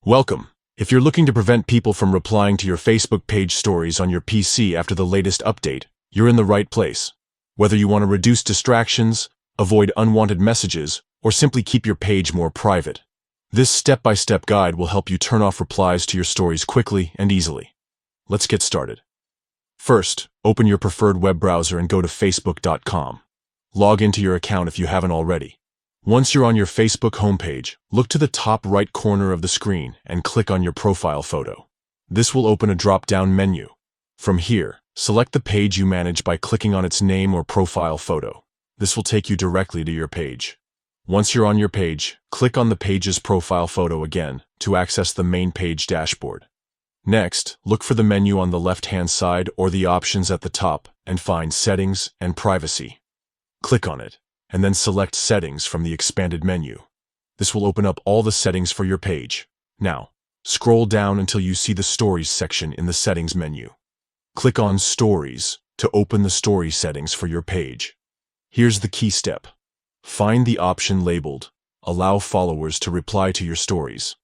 Welcome. If you're looking to prevent people from replying to your Facebook page stories on your PC after the latest update, you're in the right place. Whether you want to reduce distractions, avoid unwanted messages, or simply keep your page more private, this step-by-step guide will help you turn off replies to your stories quickly and easily. Let's get started. First, open your preferred web browser and go to facebook.com. Log into your account if you haven't already. Once you're on your Facebook homepage, look to the top right corner of the screen and click on your profile photo. This will open a drop-down menu. From here, select the page you manage by clicking on its name or profile photo. This will take you directly to your page. Once you're on your page, click on the page's profile photo again to access the main page dashboard. Next, look for the menu on the left-hand side or the options at the top and find Settings and Privacy. Click on it, and then select Settings from the expanded menu. This will open up all the settings for your page. Now, scroll down until you see the Stories section in the Settings menu. Click on Stories to open the story settings for your page. Here's the key step. Find the option labeled Allow followers to reply to your stories.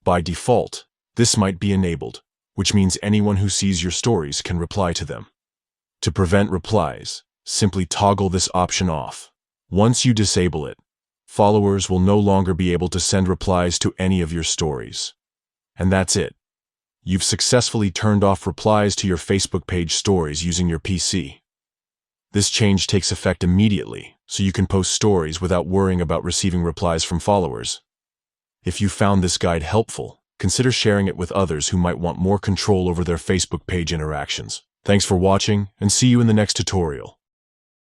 By default, this might be enabled, which means anyone who sees your stories can reply to them. To prevent replies, simply toggle this option off. Once you disable it, followers will no longer be able to send replies to any of your stories. And that's it. You've successfully turned off replies to your Facebook page stories using your PC. This change takes effect immediately, so you can post stories without worrying about receiving replies from followers. If you found this guide helpful, consider sharing it with others who might want more control over their Facebook page interactions. Thanks for watching, and see you in the next tutorial.